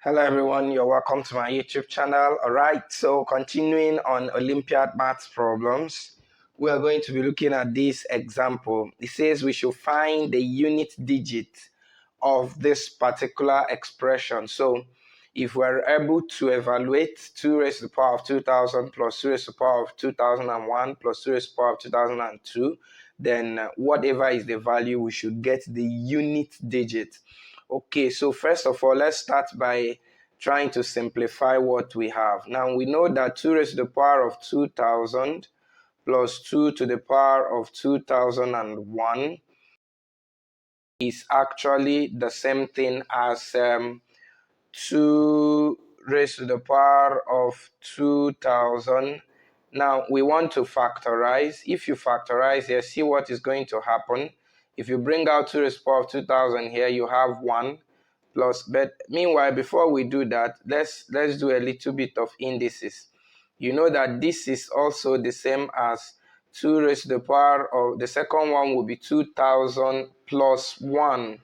Hello everyone, you're welcome to my YouTube channel. Alright, so continuing on Olympiad Math problems, we are going to be looking at this example. It says we should find the unit digit of this particular expression. So if we're able to evaluate 2 raised to the power of 2000 plus 2 raised to the power of 2001 plus 2 raised to the power of 2002, then whatever is the value, we should get the unit digit. Okay, so first of all, let's start by trying to simplify what we have. Now, we know that 2 raised to the power of 2000 plus 2 to the power of 2001 is actually the same thing as 2 raised to the power of 2000. Now, we want to factorize. If you factorize here, see what is going to happen. If you bring out 2 raised to the power of 2000 here, you have 1 plus. But meanwhile, before we do that, let's do a little bit of indices. You know that this is also the same as 2 raised to the power of, the second one will be 2000 plus 1.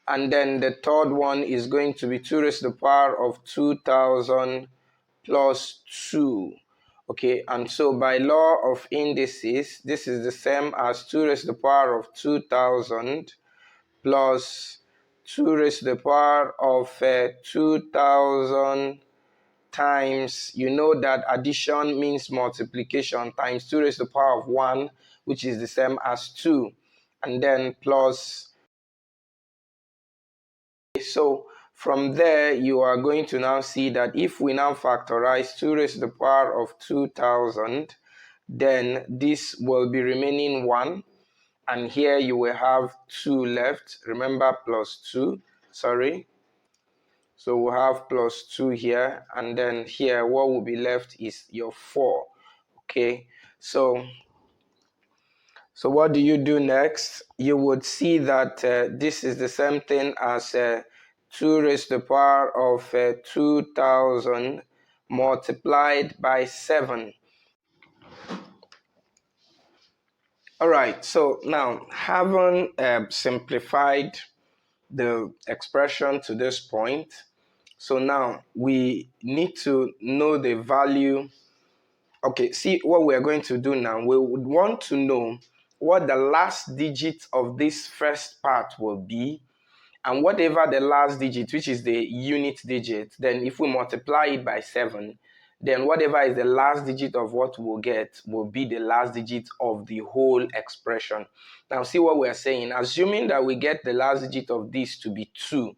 And then the third one is going to be 2 raised to the power of 2000 plus 2. Okay, and so by law of indices, this is the same as 2 raised to the power of 2000 plus 2 raised to the power of 2000 times, you know that addition means multiplication, times 2 raised to the power of 1, which is the same as 2, and then plus. So from there, you are going to now see that if we now factorize 2 raised to the power of 2000, then this will be remaining 1. And here you will have 2 left. Remember, plus 2. Sorry. So we'll have plus 2 here. And then here, what will be left is your 4. Okay. So what do you do next? You would see that this is the same thing as 2 raised to the power of 2000 multiplied by 7. All right, so now having simplified the expression to this point, so now we need to know the value. Okay, see what we're going to do now. We would want to know what the last digit of this first part will be, and whatever the last digit, which is the unit digit, then if we multiply it by 7, then whatever is the last digit of what we'll get will be the last digit of the whole expression. Now see what we're saying. Assuming that we get the last digit of this to be 2,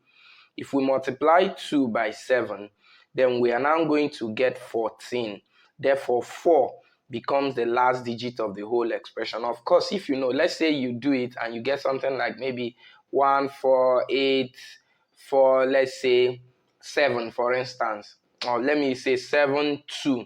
if we multiply 2 by 7, then we are now going to get 14. Therefore, 4 becomes the last digit of the whole expression. Of course, if you know, let's say you do it and you get something like maybe 1, 4, 8, 4, let's say 7, for instance. Or let me say 7, 2.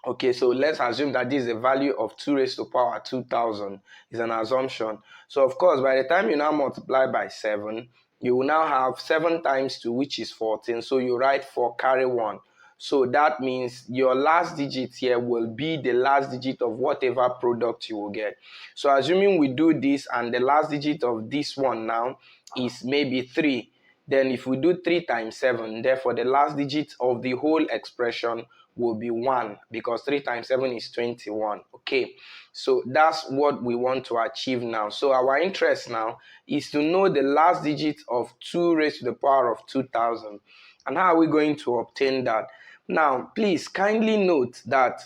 Okay, so let's assume that this is the value of 2 raised to the power 2000. It's an assumption. So of course, by the time you now multiply by 7, you will now have 7 times 2, which is 14. So you write 4 carry 1. So that means your last digit here will be the last digit of whatever product you will get. So assuming we do this and the last digit of this one now is maybe 3, then if we do 3 times 7, therefore the last digit of the whole expression will be 1, because 3 times 7 is 21. Okay, so that's what we want to achieve now. So our interest now is to know the last digit of 2 raised to the power of 2000. And how are we going to obtain that? Now, please kindly note that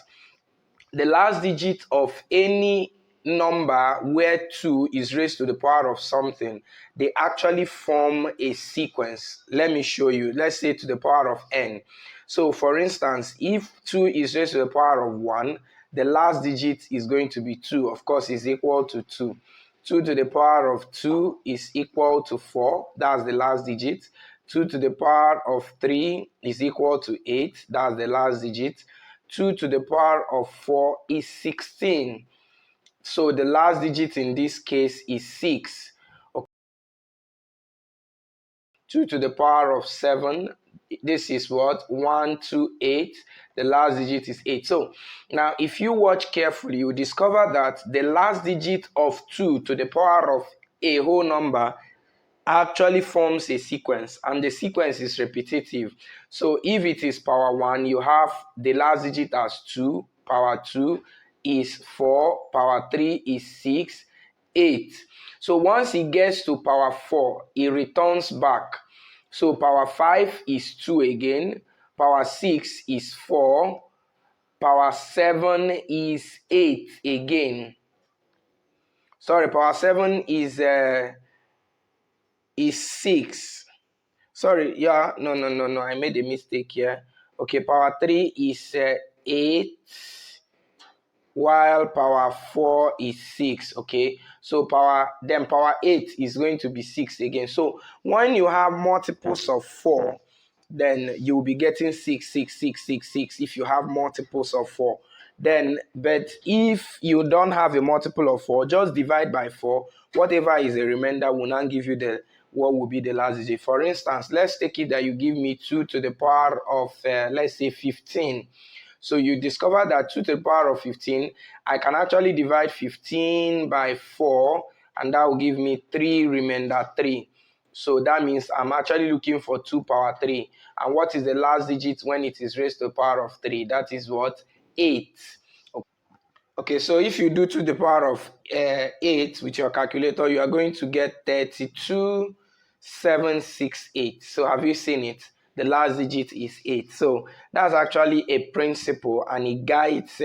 the last digit of any number where 2 is raised to the power of something, they actually form a sequence. Let me show you. Let's say to the power of n. So for instance, if 2 is raised to the power of 1, the last digit is going to be 2. Of course, is equal to 2. 2 to the power of 2 is equal to 4. That's the last digit. 2 to the power of 3 is equal to 8. That's the last digit. 2 to the power of 4 is 16. So the last digit in this case is 6. Okay. 2 to the power of 7, this is what? 1, 2, 8. The last digit is 8. So now if you watch carefully, you discover that the last digit of 2 to the power of a whole number actually forms a sequence, and the sequence is repetitive. So if it is power 1, you have the last digit as 2, power 2 is 4, power 3 is 6, 8. So once it gets to power 4, it returns back. So power 5 is 2 again, power 6 is 4, power 7 is 8 again. Sorry, power 7 is 6. Sorry, yeah, no, I made a mistake here. Okay, power 3 is 8, while power 4 is 6. Okay, so power 8 is going to be 6 again. So when you have multiples of 4, then you will be getting 6, 6, 6, 6, 6 if you have multiples of 4. Then, but if you don't have a multiple of 4, just divide by 4. Whatever is a remainder will not give you the what will be the last digit. For instance, let's take it that you give me 2 to the power of let's say 15. So you discover that 2 to the power of 15, I can actually divide 15 by 4, and that will give me 3 remainder 3. So that means I'm actually looking for 2 power 3. And what is the last digit when it is raised to the power of 3? That is what? 8. Okay, so if you do to the power of 8 with your calculator, you are going to get 32,768. So have you seen it? The last digit is 8. So that's actually a principle, and it guides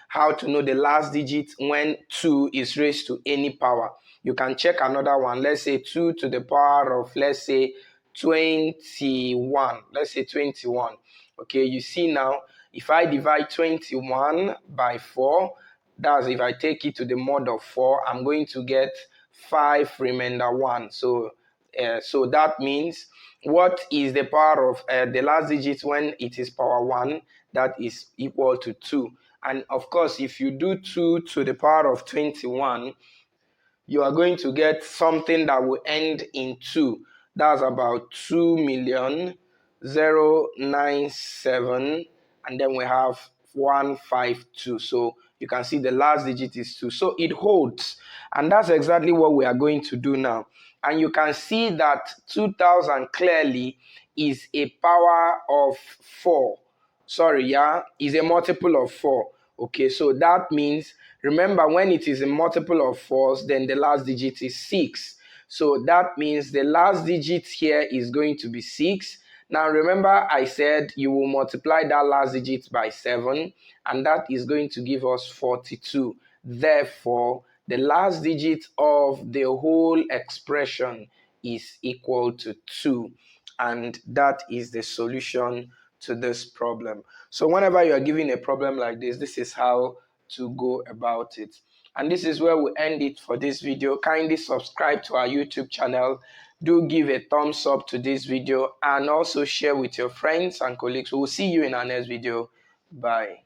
how to know the last digit when 2 is raised to any power. You can check another one. Let's say 2 to the power of, let's say, 21. Let's say 21. Okay, you see now, if I divide 21 by 4, that's if I take it to the mod of 4, I'm going to get 5 remainder 1. So that means what is the power of the last digit when it is power 1? That is equal to 2. And of course, if you do 2 to the power of 21, you are going to get something that will end in 2. That's about 2,097,097, and then we have 152. So you can see the last digit is 2. So it holds, and that's exactly what we are going to do now. And you can see that 2,000 clearly is a power of 4. Sorry, yeah, is a multiple of 4. Okay, so that means, remember, when it is a multiple of 4s, then the last digit is 6. So that means the last digit here is going to be 6. Now remember, I said you will multiply that last digit by 7, and that is going to give us 42. Therefore, the last digit of the whole expression is equal to 2. And that is the solution to this problem. So whenever you are given a problem like this is how to go about it. And this is where we end it for this video. Kindly subscribe to our YouTube channel. Do give a thumbs up to this video, and also share with your friends and colleagues. We will see you in our next video. Bye.